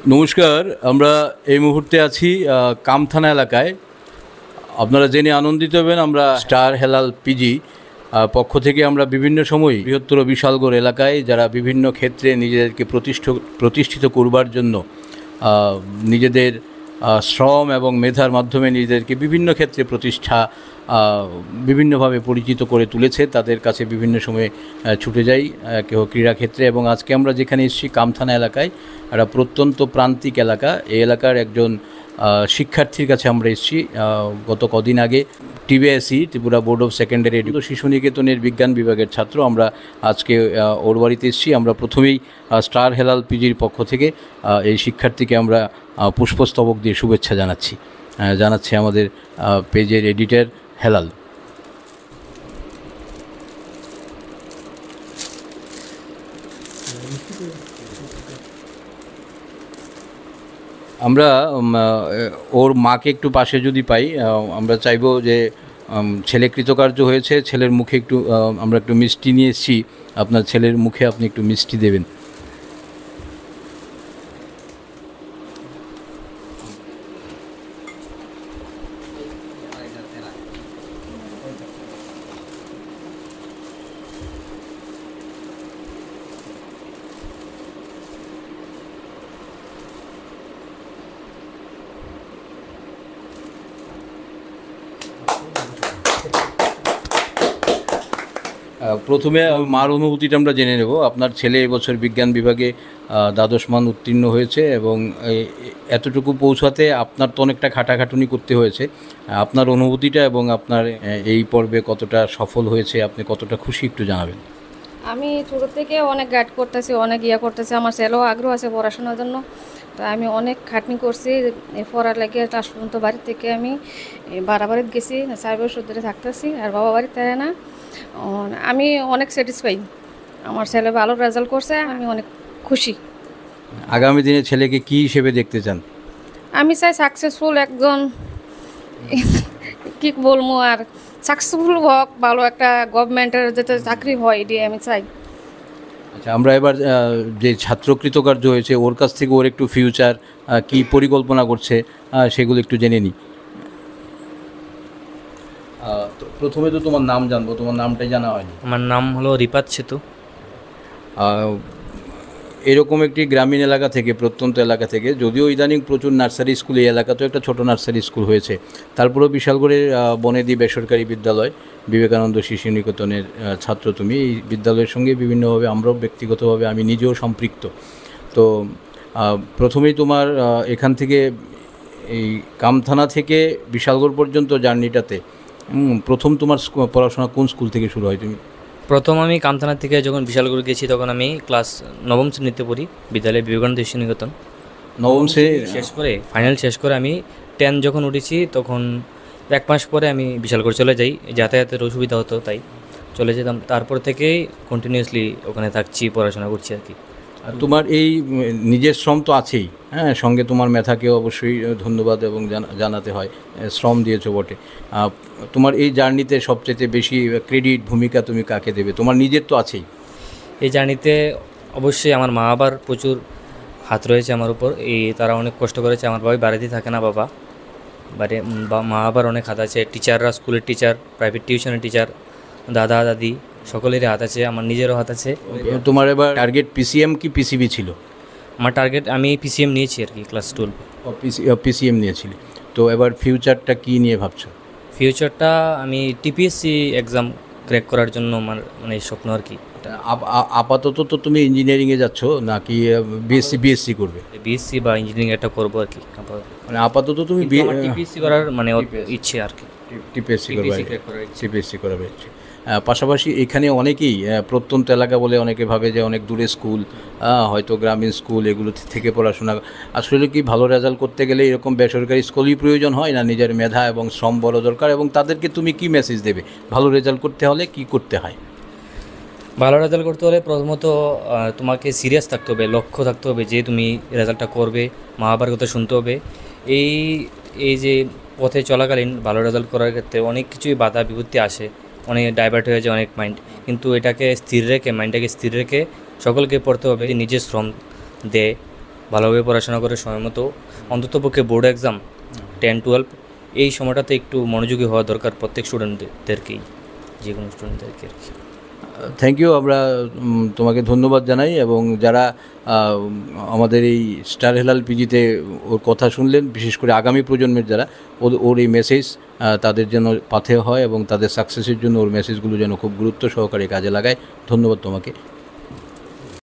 নমস্কার। আমরা এই মুহূর্তে আছি কামথানা এলাকায়। আপনারা জেনে আনন্দিত হবেন, আমরা স্টার হেলাল পিজি পক্ষ থেকে আমরা বিভিন্ন সময় বৃহত্তর বিশালগড় এলাকায় যারা বিভিন্ন ক্ষেত্রে নিজেদেরকে প্রতিষ্ঠিত করবার জন্য নিজেদের শ্রম এবং মেধার মাধ্যমে নিজেদেরকে বিভিন্ন ক্ষেত্রে বিভিন্নভাবে পরিচিত করে তুলেছে, তাদের কাছে বিভিন্ন সময়ে ছুটে যাই, কেউ ক্রীড়াক্ষেত্রে। এবং আজকে আমরা যেখানে এসেছি কামথানা এলাকায়, একটা প্রত্যন্ত প্রান্তিক এলাকা। এই এলাকার একজন শিক্ষার্থীর কাছে আমরা এসেছি। গত কদিন আগে TBSC, Tripura board of secondary education, শিশু নিকেতনের বিজ্ঞান বিভাগের ছাত্র। আমরা আজকে ওর বাড়িতে এসেছি। আমরা প্রথমেই স্টার হেলাল পিজির পক্ষ থেকে এই শিক্ষার্থীকে আমরা পুষ্পস্তবক দিয়ে শুভেচ্ছা জানাচ্ছি আমাদের পেজের এডিটর হেলাল। আমরা ওর মাকে একটু পাশে যদি পাই, আমরা চাইবো যে ছেলে কৃতকার্য হয়েছে, ছেলের মুখে আমরা একটু মিষ্টি নিয়ে এসেছি। আপনার ছেলের মুখে আপনি একটু মিষ্টি দেবেন। প্রথমে মার অনুভূতিটা আমরা জেনে নেব। আপনার ছেলে এবছর বিজ্ঞান বিভাগে দ্বাদশ মান উত্তীর্ণ হয়েছে এবং এতটুকু পৌঁছাতে আপনার তো অনেকটা খাটাখাটুনি করতে হয়েছে। আপনার অনুভূতিটা এবং আপনার এই পর্বে কতটা সফল হয়েছে, আপনি কতটা খুশি, একটু জানাবেন। আমি ছোটো থেকে অনেক গাইড করতেছি, অনেক করতেছি। আমার ছেলেও আগ্রহ আছে পড়াশোনার জন্য, তো আমি অনেক খাটনি করছি পড়ার লাগে। লাস্ট পর্যন্ত বাড়ি থেকে আমি বাড়িতে গেছি, 4 বছর ধরে থাকতেছি, আর বাবা বাড়িতে থাকে না। আমি অনেক স্যাটিসফাই, আমার ছেলে ভালো রেজাল্ট করছে, আমি অনেক খুশি। আগামী দিনে ছেলেকে কি হিসেবে দেখতে চান? আমি চাই সাকসেসফুল একজন, কি বলবো আর, সাকসেসফুল হোক, ভালো একটা গভর্নমেন্টের যাতে চাকরি হয়, এটাই আমি চাই। আচ্ছা, আমরা এবার যে ছাত্র কৃতকার্য হয়েছে ওর কাছ থেকে ওর একটু ফিউচার কি পরিকল্পনা করছে সেগুলো একটু জেনে নিই। প্রথমে তো তোমার নাম জানবো, তোমার নামটাই জানা হয়নি। আমার নাম হলো রিপাত সেতু। এরকম একটি গ্রামীণ এলাকা থেকে, প্রত্যন্ত এলাকা থেকে, যদিও ইদানিং প্রচুর নার্সারি স্কুল, এই এলাকাতেও একটা ছোটো নার্সারি স্কুল হয়েছে, তারপরেও বিশালগড়ের বনেদি বেসরকারি বিদ্যালয় বিবেকানন্দ শিশু নিকেতনের ছাত্র তুমি। এই বিদ্যালয়ের সঙ্গে বিভিন্নভাবে আমরাও ব্যক্তিগতভাবে, আমি নিজেও সম্পৃক্ত। তো প্রথমেই তোমার এখান থেকে এই কামথানা থেকে বিশালগড় পর্যন্ত জার্নিটাতে প্রথম তোমার পড়াশোনা কোন স্কুল থেকে শুরু হয়? প্রথম আমি কামথানা থেকে যখন বিশালগড় গেছি তখন আমি ক্লাস 9ম শ্রেণীতে পড়ি, বিদ্যালয়ে বিবেকানন্দ শিশু নিকেতন। 9ম শ্রেণী শেষ করে, ফাইনাল শেষ করে আমি 10 যখন উঠেছি তখন 1 মাস পরে আমি বিশালগড় চলে যাই। যাতায়াতের অসুবিধা হতো, তাই চলে যেতাম। তারপর থেকেই কন্টিনিউয়াসলি ওখানে থাকছি, পড়াশোনা করছি আর কি। আর তোমার এই নিজের শ্রম তো আছেই, হ্যাঁ, সঙ্গে তোমার মেধাকেও অবশ্যই ধন্যবাদ এবং জানাতে হয়, শ্রম দিয়েছো বটে। তোমার এই জার্নিতে সবচেয়ে বেশি ক্রেডিট, ভূমিকা তুমি কাকে দেবে? তোমার নিজের তো আছেই। এই জার্নিতে অবশ্যই আমার মা বাবার প্রচুর হাত রয়েছে আমার উপর। তারা অনেক কষ্ট করেছে। আমার বাবা বাড়িতেই থাকে না, বাবা মা বাবার অনেক হাত আছে। টিচাররা, স্কুলের টিচার, প্রাইভেট টিউশনের টিচার, দাদা দাদি, সকলেরই হাত আছে, আমার নিজেরও হাত আছে। তোমার এবার টার্গেট পিসিএম কি পিসিবি ছিল? আমার টার্গেট, আমি পিসিএম নিয়েছি আর কি, ক্লাস 12 পিসিএম নিয়েছিলি। তো এবার ফিউচারটা কি নিয়ে ভাবছো? ফিউচারটা আমি টিপিএসসি এক্সাম ক্র্যাক করার জন্য আমার মানে স্বপ্ন আর কি। আপাতত তো তুমি ইঞ্জিনিয়ারিংয়ে যাচ্ছ, নাকি বিএসসি করবে? বিএসসি বা ইঞ্জিনিয়ারিং একটা করবো আর কি। মানে আপাতত তুমি টিপিএসসি করার মানে ইচ্ছে আর কি, টিপিএসসি করাবে ইচ্ছে। পাশাপাশি এখানে অনেকেই প্রত্যন্ত এলাকা বলে অনেকে ভাবে যে অনেক দূরে স্কুল, হয়তো গ্রামীণ স্কুল, এগুলো থেকে পড়াশোনা। আসলে কি ভালো রেজাল্ট করতে গেলে এরকম বেসরকারি স্কুলই প্রয়োজন হয় না? নিজের মেধা এবং শ্রম বড় দরকার। এবং তাদেরকে তুমি কি মেসেজ দেবে? ভালো রেজাল্ট করতে হলে কি করতে হয়? ভালো রেজাল্ট করতে হলে প্রথমত তোমাকে সিরিয়াস থাকতে হবে, লক্ষ্য থাকতে হবে যে তুমি রেজাল্টটা করবে, মা বাবার কথা শুনতে হবে। এই যে পথে চলাকালীন ভালো রেজাল্ট করার ক্ষেত্রে অনেক কিছুই বাধা বিপত্তি আসে, অনেক ডাইভার্ট হয়ে যায় অনেক মাইন্ড, কিন্তু এটাকে স্থির রেখে, মাইন্ডটাকে স্থির রেখে সকলকে পড়তে হবে, নিজের শ্রম দেয় ভালোভাবে পড়াশোনা করে সময় মতো অন্ততপক্ষে বোর্ড এক্সাম 10-12 এই সময়টাতে একটু মনোযোগী হওয়া দরকার প্রত্যেক স্টুডেন্টদেরকেই, যে কোনো স্টুডেন্টদেরকে আর কি। থ্যাংক ইউ, আমরা তোমাকে ধন্যবাদ জানাই, এবং যারা আমাদের এই স্টার হেলাল পিজিতে ওর কথা শুনলেন, বিশেষ করে আগামী প্রজন্মের যারা, ওর এই মেসেজ তাদের যেন পাথেয় হয় এবং তাদের সাকসেসের জন্য ওর মেসেজগুলো যেন খুব গুরুত্ব সহকারে কাজে লাগায়। ধন্যবাদ তোমাকে।